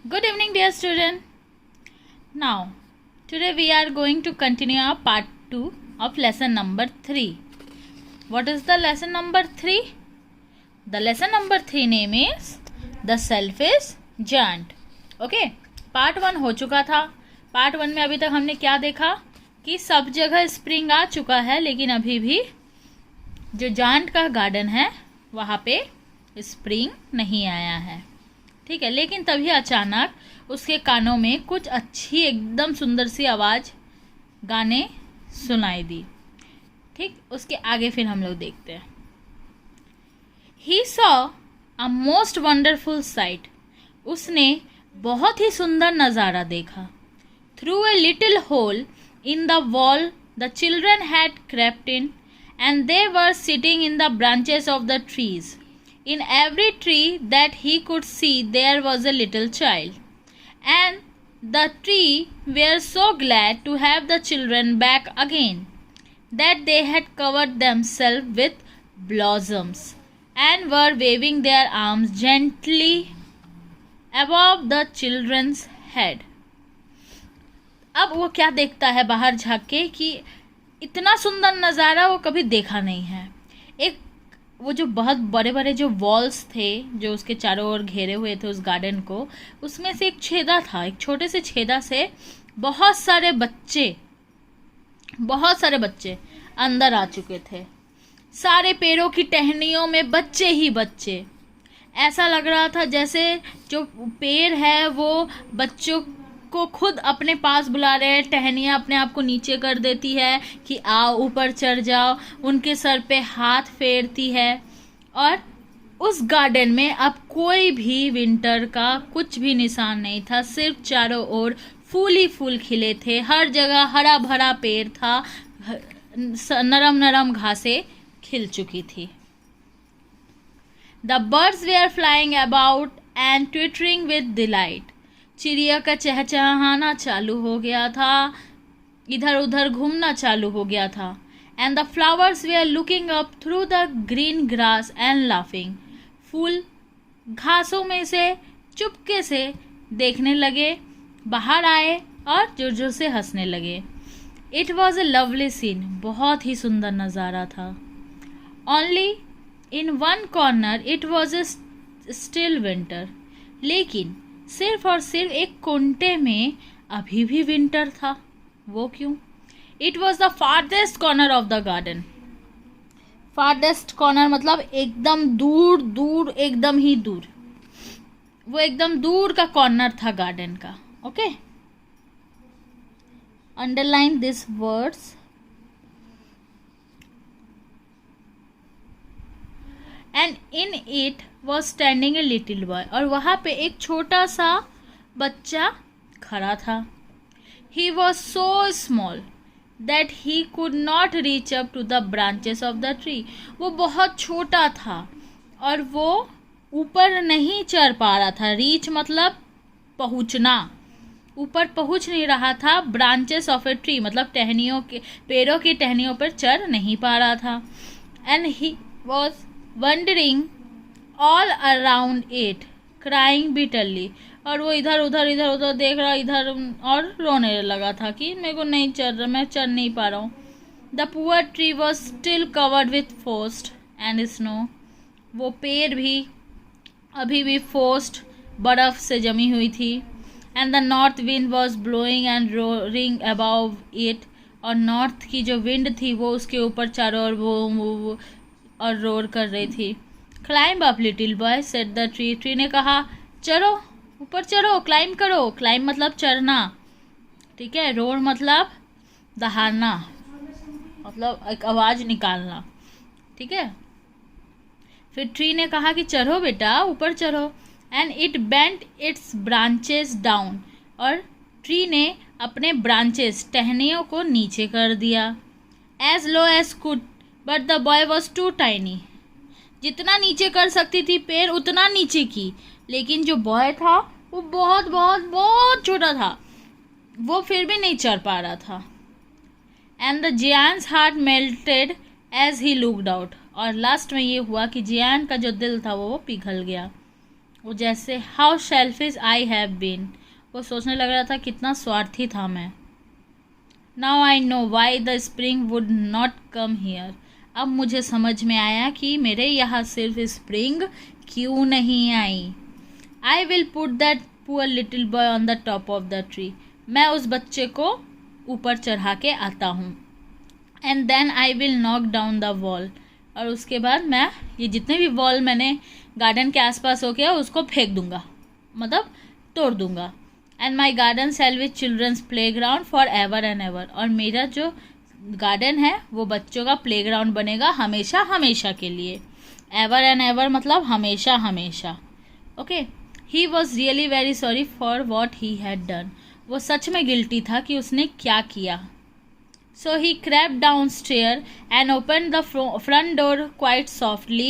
Good evening, dear student. Now, today we are going to continue our part 2 of lesson number 3. What is the lesson number 3? The lesson number 3 name is The Self is Giant. Okay, part 1 हो चुका था. Part 1 में अभी तक हमने क्या देखा कि सब जगह स्प्रिंग आ चुका है, लेकिन अभी भी जो जायंट का गार्डन है वहाँ पे स्प्रिंग नहीं आया है. ठीक है, लेकिन तभी अचानक उसके कानों में कुछ अच्छी एकदम सुंदर सी आवाज़ गाने सुनाई दी. ठीक, उसके आगे फिर हम लोग देखते हैं. He saw a most wonderful site. उसने बहुत ही सुंदर नज़ारा देखा. Through a little hole in the wall the children had crept in and they were sitting in the branches of the trees. In every tree that he could see there was a little child, and the tree were so glad to have the children back again that they had covered themselves with blossoms and were waving their arms gently above the children's head. अब वो क्या देखता है बाहर झाँक के कि इतना सुंदर नज़ारा वो कभी देखा नहीं है. एक वो जो बहुत बड़े बड़े जो वॉल्स थे जो उसके चारों ओर घेरे हुए थे उस गार्डन को, उसमें से एक छेदा था. एक छोटे से छेदा से बहुत सारे बच्चे अंदर आ चुके थे. सारे पेड़ों की टहनियों में बच्चे ही बच्चे. ऐसा लग रहा था जैसे जो पेड़ है वो बच्चों को खुद अपने पास बुला रहे हैं. टहनियाँ अपने आप को नीचे कर देती है कि आओ ऊपर चढ़ जाओ. उनके सर पे हाथ फेरती है. और उस गार्डन में अब कोई भी विंटर का कुछ भी निशान नहीं था. सिर्फ चारों ओर फूल ही फूल खिले थे. हर जगह हरा भरा पेड़ था. नरम नरम घासें खिल चुकी थी. The birds were flying about and twittering with delight. चिड़िया का चहचहाना चालू हो गया था. इधर उधर घूमना चालू हो गया था. And the flowers were looking up through the green grass and laughing. फूल घासों में से चुपके से देखने लगे, बाहर आए और जोर जोर से हंसने लगे. It was a lovely scene. बहुत ही सुंदर नज़ारा था. Only in one corner it was a still winter. लेकिन सिर्फ और सिर्फ एक कोने में अभी भी विंटर था. वो क्यों? It was the farthest corner of the garden. Farthest corner मतलब एकदम दूर दूर, एकदम ही दूर. वो एकदम दूर का कॉर्नर था गार्डन का. Okay, underline this words. And in it was standing a little boy. और वहाँ पे एक छोटा सा बच्चा खड़ा था. He was so small that he could not reach up to the branches of the tree. वो बहुत छोटा था और वो ऊपर नहीं चढ़ पा रहा था. रीच मतलब पहुँचना. ऊपर पहुँच नहीं रहा था. ब्रांचेस ऑफ ए ट्री मतलब टहनियों के, पेड़ों की टहनियों पर चढ़ नहीं पा रहा था. And he was wandering all around it, crying bitterly. और वो इधर उधर देख रहा इधर और रोने लगा था कि मेरे को नहीं चढ़ रहा, मैं चढ़ नहीं पा रहा हूँ. The poor tree was still covered with frost and snow. वो पेड़ भी अभी भी फ्रोस्ट बर्फ से जमी हुई थी. And the north wind was blowing and roaring above it. और नॉर्थ की जो विंड थी वो उसके ऊपर चारों ओर वो और रोर कर रही थी. Climb up little boy said the tree. Tree ने कहा चलो ऊपर चढ़ो, क्लाइंब करो. क्लाइंब मतलब चढ़ना. ठीक है, रोर मतलब दहाड़ना, मतलब एक आवाज़ निकालना. ठीक है, फिर ट्री ने कहा कि चढ़ो बेटा, ऊपर चढ़ो. And it bent its branches down. और ट्री ने अपने ब्रांचेस, टहनियों को नीचे कर दिया. As low as could but the boy was too tiny. जितना नीचे कर सकती थी पेड़ उतना नीचे की, लेकिन जो बॉय था वो बहुत बहुत बहुत छोटा था. वो फिर भी नहीं चढ़ पा रहा था. And the giant's heart melted as he looked out. और लास्ट में ये हुआ कि जियान का जो दिल था वो पिघल गया. वो जैसे how selfish I have been, वो सोचने लग रहा था कितना स्वार्थी था मैं। Now I know why the spring would not come here, अब मुझे समझ में आया कि मेरे यहाँ सिर्फ स्प्रिंग क्यों नहीं आई। I will put that poor little boy on the top of the tree, मैं उस बच्चे को ऊपर चढ़ा के आता हूँ। And then I will knock down the wall, और उसके बाद मैं ये जितने भी वॉल मैंने गार्डन के आसपास हो गया उसको फेंक दूंगा, मतलब तोड़ दूंगा। And my garden shall with childrens playground forever and ever, और मेरा जो गार्डन है वो बच्चों का प्ले ग्राउंड बनेगा हमेशा हमेशा के लिए। एवर एंड एवर मतलब हमेशा हमेशा। Okay, he was really very sorry for what he had done, वो सच में गिल्टी था कि उसने क्या किया। So he crept downstairs and opened the front door quite softly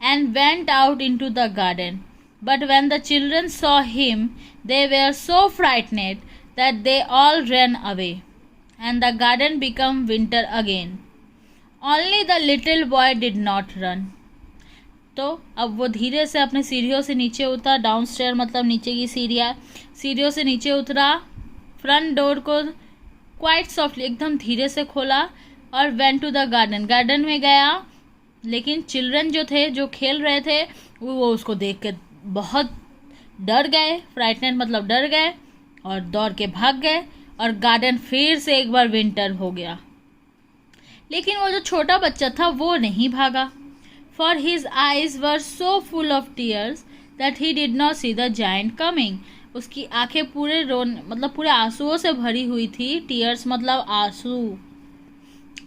and went out into the garden. But when the children saw him, they were so frightened that they all ran away, and the garden became winter again. Only the little boy did not run. तो अब वो धीरे से अपने सीढ़ियों से नीचे उतरा, डाउनस्टेयर मतलब नीचे की सीढ़ियों से नीचे उतरा, फ्रंट डोर को क्वाइट सॉफ्टली एकदम धीरे से खोला और went to the garden, garden में गया। लेकिन चिल्ड्रन जो थे जो खेल रहे थे वो उसको देख के बहुत डर गए, फ्राइटनेड मतलब डर गए, और दौड़ के भाग गए, और गार्डन फिर से एक बार विंटर हो गया। लेकिन वो जो छोटा बच्चा था वो नहीं भागा, for his eyes were so full of tears that he did not see the giant coming, उसकी आंखें पूरे पूरे आंसुओं से भरी हुई थी। टीयर्स मतलब आंसू,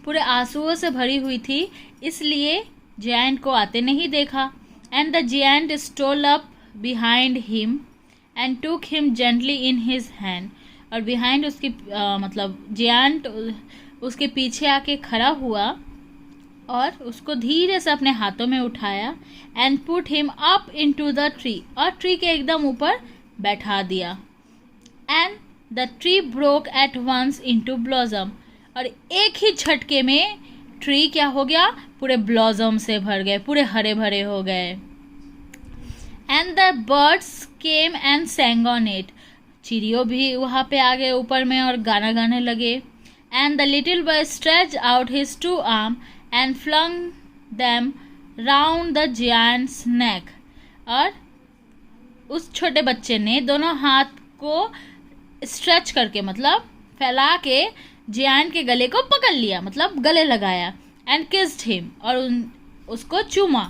पूरे आंसुओं से भरी हुई थी, इसलिए जायंट को आते नहीं देखा। And the giant stole up behind him and took him gently in his hand, और बिहाइंड उसकी मतलब जायंट उसके पीछे आके खड़ा हुआ और उसको धीरे से अपने हाथों में उठाया। And put him up into the tree, और ट्री के एकदम ऊपर बैठा दिया। And the tree broke at once into blossom, और एक ही झटके में ट्री क्या हो गया, पूरे ब्लॉसम से भर गए, पूरे हरे भरे हो गए। And the birds came and सैंग on it, चिड़ियों भी वहाँ पे आ गए ऊपर में और गाना गाने लगे। And the little boy stretch out his two arm and flung them round the giant's neck, और उस छोटे बच्चे ने दोनों हाथ को स्ट्रेच करके मतलब फैला के जायंट के गले को पकड़ लिया, मतलब गले लगाया। एंड किस्ड हिम, और उसको चूमा।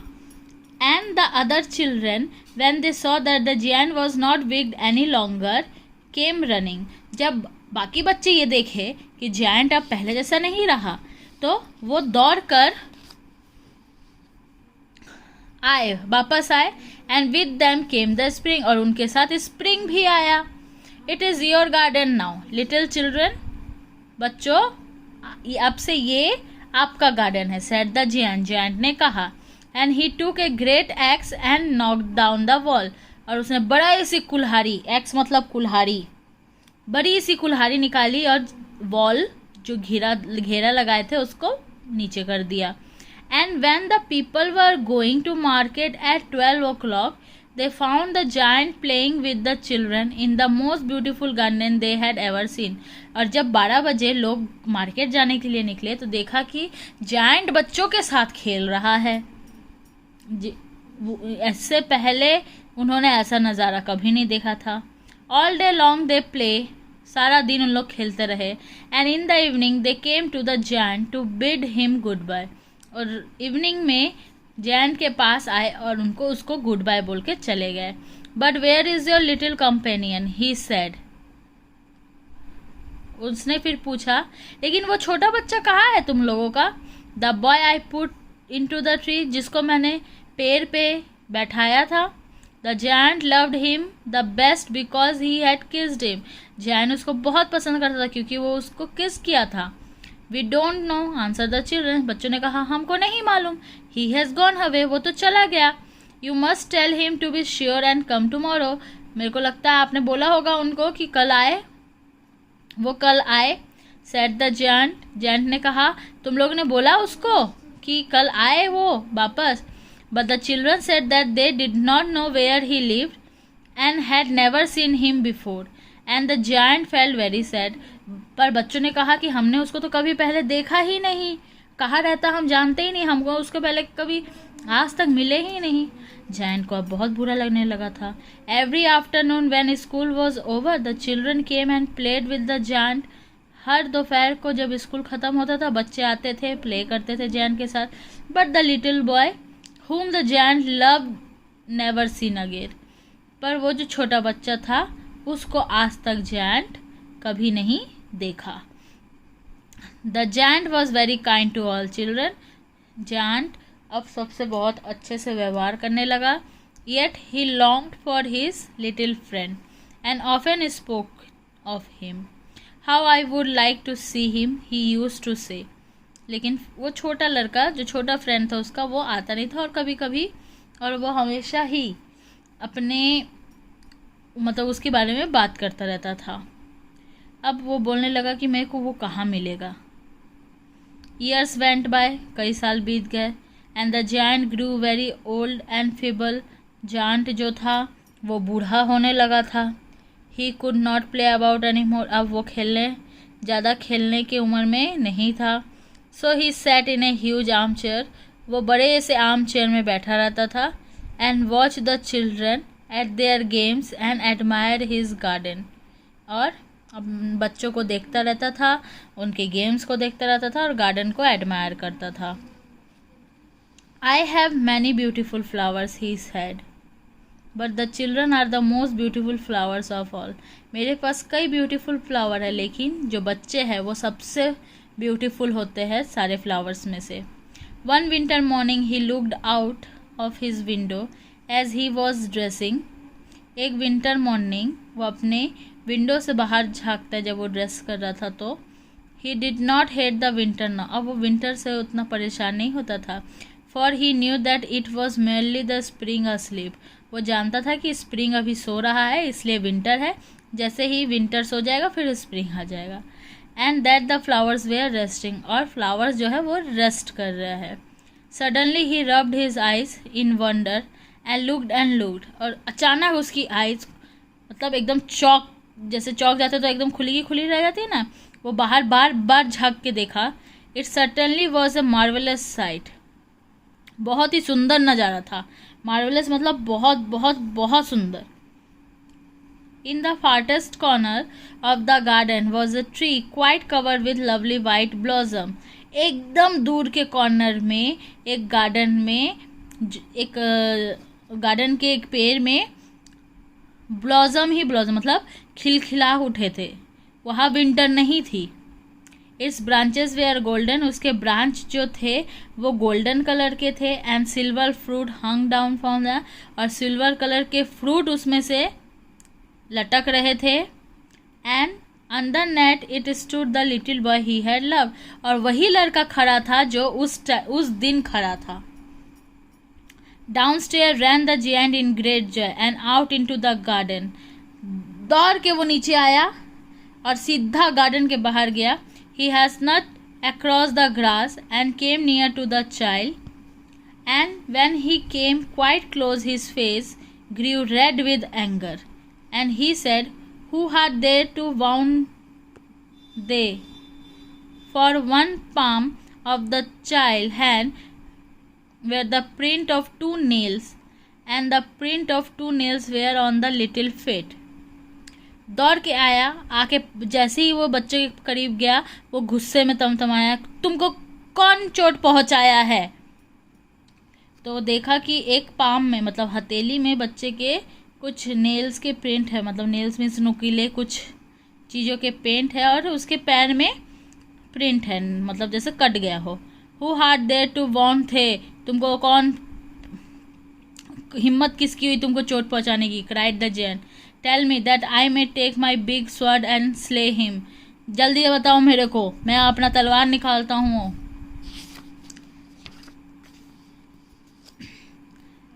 And the other children when they saw that the giant was not विग्ड any longer came running, जब बाकी बच्चे ये देखे कि जायंट अब पहले जैसा नहीं रहा तो वो दौड़ कर वापस आए। And with them came the spring, और उनके साथ स्प्रिंग भी आया। It is your garden now little children, बच्चों अब से ये आपका गार्डन है, सेड द जायंट ने कहा। एंड ही टूक a great x and knocked down the wall, और उसने बड़ा सी कुल्हाड़ी, एक्स मतलब कुल्हाड़ी, बड़ी सी कुल्हाड़ी निकाली और वॉल जो घेरा लगाए थे उसको नीचे कर दिया। And when the people were going to market at 12 o'clock, they found the giant playing with the children in the most beautiful garden they had ever seen. और जब 12 बजे लोग मार्केट जाने के लिए निकले तो देखा कि जायंट बच्चों के साथ खेल रहा है। इससे पहले उन्होंने ऐसा नज़ारा कभी नहीं देखा था। All day long they play, सारा दिन उन लोग खेलते रहे। And in the evening they came to the giant to bid him goodbye, और इवनिंग में जायंट के पास आए और उसको गुड बाय बोल के चले गए। But where is your little companion, he said, उसने फिर पूछा लेकिन वो छोटा बच्चा कहाँ है तुम लोगों का। The boy I put into the tree, जिसको मैंने पेड़ पे बैठाया था। The giant loved him the best because he had kissed him, giant उसको बहुत पसंद करता था क्योंकि वो उसको किस किया था। We don't know answer the children, बच्चों ने कहा हमको नहीं मालूम। ही हैज़ गॉन अवे, वो तो चला गया। You must tell him to be sure and come tomorrow, मेरे को लगता है आपने बोला होगा उनको कि कल आए, वो कल आए। सेड द जायंट, जायंट ने कहा तुम लोगों ने बोला उसको कि कल आए वो वापस। But the children said that they did not know where he lived and had never seen him before. And the giant felt very sad. पर बच्चों ने कहा कि हमने उसको तो कभी पहले देखा ही नहीं, कहाँ रहता हम जानते ही नहीं, हमको उसको पहले कभी आज तक मिले ही नहीं। जायंट को अब बहुत बुरा लगने लगा था। Every afternoon when school was over the children came and played with the giant. हर दोपहर को जब स्कूल ख़त्म होता था बच्चे आते थे, प्ले करते थे जायंट के साथ। But the little boy whom the giant loved never seen again। पर वो जो छोटा बच्चा था उसको आज तक जायंट कभी नहीं देखा। The giant was very kind to all children. Giant अब सबसे बहुत अच्छे से व्यवहार करने लगा। Yet he longed for his little friend and often spoke of him. How I would like to see him he used to say. लेकिन वो छोटा लड़का जो छोटा फ्रेंड था उसका वो आता नहीं था और कभी कभी, और वो हमेशा ही अपने मतलब उसके बारे में बात करता रहता था। अब वो बोलने लगा कि मेरे को वो कहाँ मिलेगा। ईयर्स वेंट बाय, कई साल बीत गए। And the giant grew very old and feeble. Giant जो था वो बूढ़ा होने लगा था। He could not play about any more. अब वो ज़्यादा खेलने की उम्र में नहीं था। So he sat in a huge arm chair. वो बड़े से आर्म चेयर में बैठा रहता था। And watch the children at their games and admire his garden. और बच्चों को देखता रहता था, उनके गेम्स को देखता रहता था और गार्डन को एडमायर करता था। I have many beautiful flowers he said, but the children are the most beautiful flowers of all. मेरे पास कई ब्यूटीफुल फ्लावर है, लेकिन जो बच्चे हैं वो सबसे ब्यूटीफुल होते हैं सारे फ्लावर्स में से। One winter morning he looked out of his window as he was dressing. एक विंटर मॉर्निंग वो अपने विंडो से बाहर झाँकता है जब वो ड्रेस कर रहा था। तो he did not hate the winter now. अब वो विंटर से उतना परेशान नहीं होता था। For he knew that it was merely the spring asleep. वो जानता था कि स्प्रिंग अभी सो रहा है इसलिए विंटर है, जैसे ही विंटर सो जाएगा फिर स्प्रिंग आ जाएगा। And that the flowers were resting. और फ्लावर्स जो है वो रेस्ट कर रहा है। Suddenly he rubbed his eyes in wonder and looked. और अचानक उसकी आइज मतलब एकदम चौक, जैसे चौक जाते तो एकदम खुली की खुली रह जाती है ना, वो बाहर बार बार झाँक के देखा। It certainly was a marvellous site. बहुत ही सुंदर नज़ारा था। मार्वेलस मतलब बहुत बहुत बहुत सुंदर। In the farthest corner of the garden was a tree quite covered with lovely white blossom। एकदम दूर के कॉर्नर में एक गार्डन के एक पेड़ में ब्लॉसम ही ब्लॉसम मतलब खिलखिला उठे थे। वहाँ विंटर नहीं थी। Its branches were golden. उसके ब्रांच जो थे वो गोल्डन कलर के थे। And silver fruit hung down from the. और सिल्वर कलर के फ्रूट उसमें से लटक रहे थे। And underneath it stood the little boy he had love. और वही लड़का खड़ा था जो उस दिन खड़ा था। Down stair ran the giant in great joy and out into the garden. दौड़ के वो नीचे आया और सीधा गार्डन के बाहर गया। He hastened across the grass and came near to the child. And when he came quite close his face grew red with anger. And he said, who had dared to wound they? For one palm of the child hand were the print of 2 nails, and the print of 2 nails were on the little feet। दौड़ के आया, आके जैसे ही वो बच्चे के करीब गया वो गुस्से में तमतमाया, तुमको कौन चोट पहुंचाया है? तो देखा कि एक पाम में मतलब हथेली में बच्चे के कुछ नेल्स के प्रिंट है, मतलब नेल्स मीन्स नुकीले कुछ चीज़ों के पेंट है और उसके पैर में प्रिंट है, मतलब जैसे कट गया हो। Who hath dared to wound thee, तुमको कौन हिम्मत किसकी हुई तुमको चोट पहुंचाने की? Cried the giant. Tell me that I may take my big sword and slay him. जल्दी बताओ मेरे को, मैं अपना तलवार निकालता हूँ।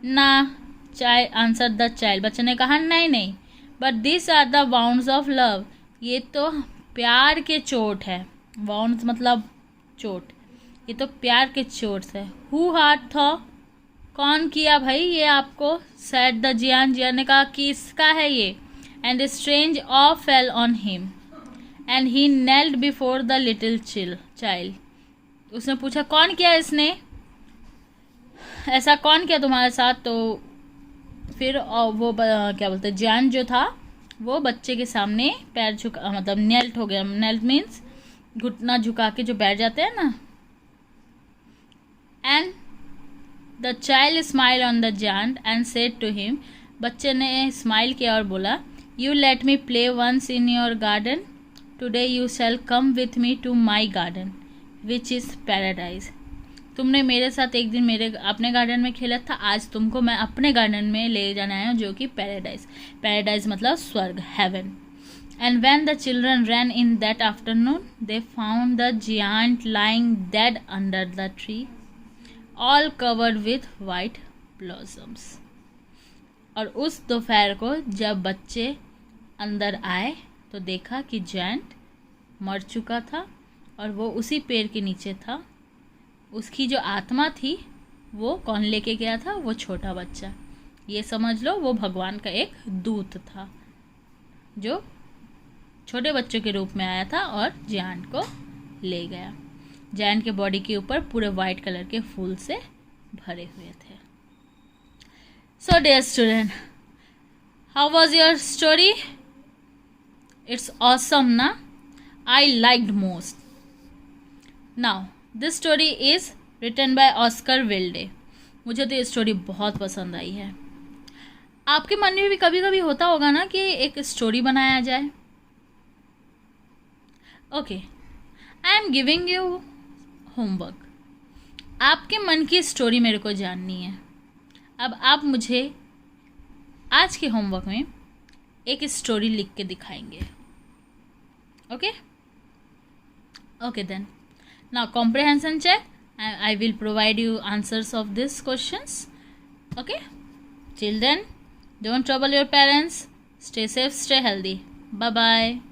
ना, चाइल्ड आंसर द चाइल्ड। बच्चे ने कहा नहीं नहीं। But this are the wounds of love. ये तो प्यार के चोट है। वाउंड्स मतलब चोट, ये तो प्यार के चोट है। हु हार्ड था कौन किया भाई ये आपको? सेड द जियान, जियान ने कहा किसका है ये? And strange awe fell on him and he knelt before the little child. उसने पूछा कौन किया इसने, ऐसा कौन किया तुम्हारे साथ? तो फिर वो क्या बोलते हैं, जियान जो था वो बच्चे के सामने पैर झुका, मतलब नेल्ट हो गया। नेल्ट मीन्स घुटना झुका के जो बैठ जाते हैं ना। And the child smile on the giant and said to him, बच्चे ने स्माइल किया और बोला, you let me play once in your garden, today you shall come with me to my garden which is paradise. तुमने मेरे साथ एक दिन मेरे अपने गार्डन में खेला था, आज तुमको मैं अपने गार्डन में ले जाना आया हूँ जो कि पैराडाइज। पैराडाइज मतलब स्वर्ग, haven. And when the children ran in that afternoon, they found the giant lying dead under the tree, all covered with white blossoms. और उस दोपहर को जब बच्चे अंदर आए तो देखा कि जायंट मर चुका था और वो उसी पेड़ के नीचे था। उसकी जो आत्मा थी वो कौन लेके गया था? वो छोटा बच्चा। ये समझ लो वो भगवान का एक दूत था जो छोटे बच्चों के रूप में आया था और जायंट को ले गया। जायंट के बॉडी के ऊपर पूरे वाइट कलर के फूल से भरे हुए थे। So dear student, how was your story? It's awesome ना? I liked most. Now this story is written by Oscar Wilde. मुझे तो ये स्टोरी बहुत पसंद आई है। आपके मन में भी कभी कभी होता होगा ना कि एक स्टोरी बनाया जाए। Okay, I am giving you homework. आपके मन की स्टोरी मेरे को जाननी है। अब आप मुझे आज के होमवर्क में एक स्टोरी लिख के दिखाएंगे। Okay okay then, now comprehension check. I will provide you answers of these questions. Okay? Till then, don't trouble your parents. Stay safe, stay healthy. Bye bye.